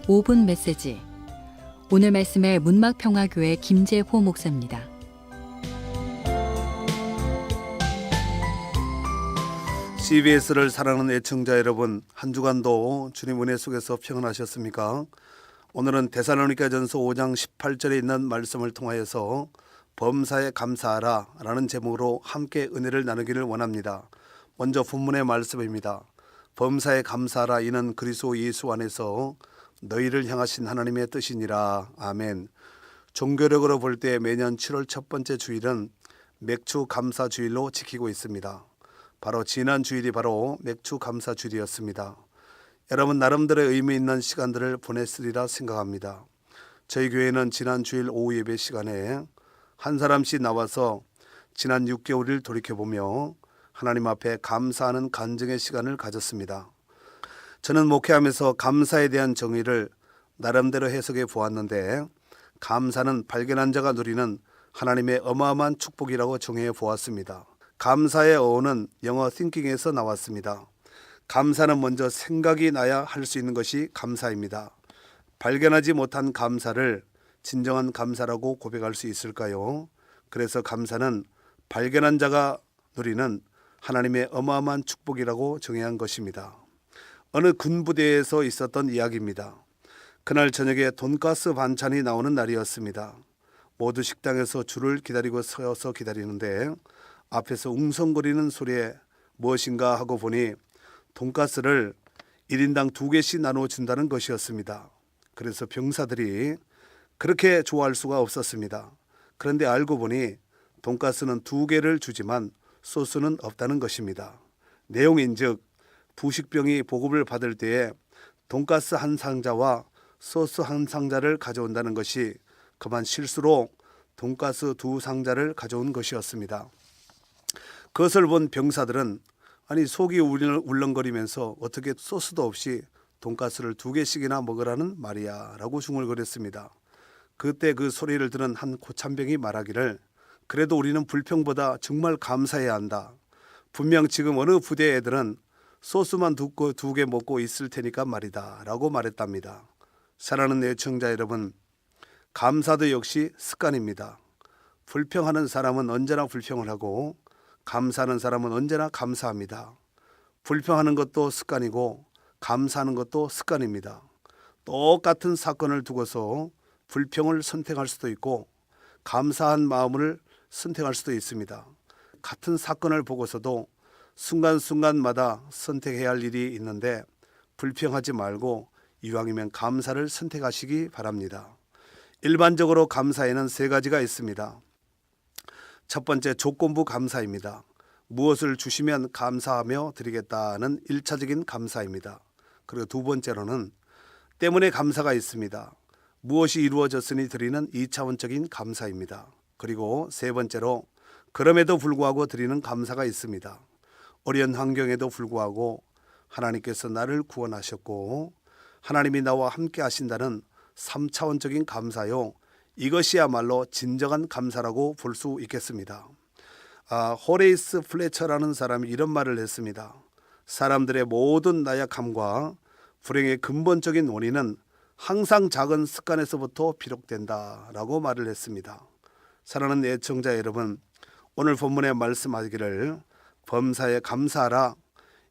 5분 메시지. 오늘 말씀의 문막평화교회 김재호 목사입니다. CBS를 사랑하는 애청자 여러분, 한 주간도 주님 은혜 속에서 평안하셨습니까? 오늘은 데살로니가전서 5장 18절에 있는 말씀을 통하여서 범사에 감사하라 라는 제목으로 함께 은혜를 나누기를 원합니다. 먼저 본문의 말씀입니다. 범사에 감사하라, 이는 그리스도 예수 안에서 너희를 향하신 하나님의 뜻이니라. 아멘. 종교력으로 볼 때 매년 7월 첫 번째 주일은 맥주 감사 주일로 지키고 있습니다. 바로 지난 주일이 바로 맥주 감사 주일이었습니다. 여러분 나름대로 의미 있는 시간들을 보냈으리라 생각합니다. 저희 교회는 지난 주일 오후 예배 시간에 한 사람씩 나와서 지난 6개월을 돌이켜보며 하나님 앞에 감사하는 간증의 시간을 가졌습니다. 저는 목회하면서 감사에 대한 정의를 나름대로 해석해 보았는데, 감사는 발견한 자가 누리는 하나님의 어마어마한 축복이라고 정의해 보았습니다. 감사의 어원은 영어 thinking에서 나왔습니다. 감사는 먼저 생각이 나야 할 수 있는 것이 감사입니다. 발견하지 못한 감사를 진정한 감사라고 고백할 수 있을까요? 그래서 감사는 발견한 자가 누리는 하나님의 어마어마한 축복이라고 정의한 것입니다. 어느 군부대에서 있었던 이야기입니다. 그날 저녁에 돈가스 반찬이 나오는 날이었습니다. 모두 식당에서 줄을 기다리고 서서 기다리는데 앞에서 웅성거리는 소리에 무엇인가 하고 보니 돈가스를 1인당 2개씩 나누어 준다는 것이었습니다. 그래서 병사들이 그렇게 좋아할 수가 없었습니다. 그런데 알고 보니 돈가스는 2개를 주지만 소스는 없다는 것입니다. 내용인즉 부식병이 보급을 받을 때에 돈가스 한 상자와 소스 한 상자를 가져온다는 것이 그만 실수로 돈가스 2상자를 가져온 것이었습니다. 그것을 본 병사들은 아니 속이 울렁거리면서 어떻게 소스도 없이 돈가스를 2개씩이나 먹으라는 말이야 라고 중얼거렸습니다. 그때 그 소리를 들은 한 고참병이 말하기를, 그래도 우리는 불평보다 정말 감사해야 한다. 분명 지금 어느 부대 애들은 소스만 2개 먹고 있을 테니까 말이다 라고 말했답니다. 사랑하는 애청자 여러분, 감사도 역시 습관입니다. 불평하는 사람은 언제나 불평을 하고 감사하는 사람은 언제나 감사합니다. 불평하는 것도 습관이고 감사하는 것도 습관입니다. 똑같은 사건을 두고서 불평을 선택할 수도 있고 감사한 마음을 선택할 수도 있습니다. 같은 사건을 보고서도 순간순간마다 선택해야 할 일이 있는데 불평하지 말고 이왕이면 감사를 선택하시기 바랍니다. 일반적으로 감사에는 3가지가 있습니다. 첫 번째, 조건부 감사입니다. 무엇을 주시면 감사하며 드리겠다는 1차적인 감사입니다. 그리고 두 번째로는 때문에 감사가 있습니다. 무엇이 이루어졌으니 드리는 2차원적인 감사입니다. 그리고 세 번째로 그럼에도 불구하고 드리는 감사가 있습니다. 어려운 환경에도 불구하고 하나님께서 나를 구원하셨고 하나님이 나와 함께 하신다는 3차원적인 감사요. 이것이야말로 진정한 감사라고 볼 수 있겠습니다. 호레이스 플래처라는 사람이 이런 말을 했습니다. 사람들의 모든 나약함과 불행의 근본적인 원인은 항상 작은 습관에서부터 비롯된다 라고 말을 했습니다. 사랑하는 애청자 여러분, 오늘 본문에 말씀하기를 범사에 감사하라,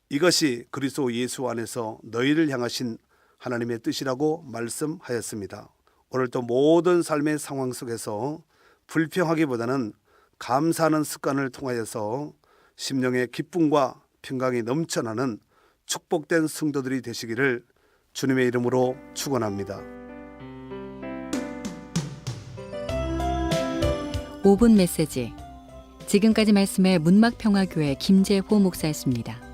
이것이 그리스도 예수 안에서 너희를 향하신 하나님의 뜻이라고 말씀하였습니다. 오늘도 모든 삶의 상황 속에서 불평하기보다는 감사하는 습관을 통하여서 심령의 기쁨과 평강이 넘쳐나는 축복된 성도들이 되시기를 주님의 이름으로 축원합니다. 5분 메시지. 지금까지 말씀의 문막평화교회 김재호 목사였습니다.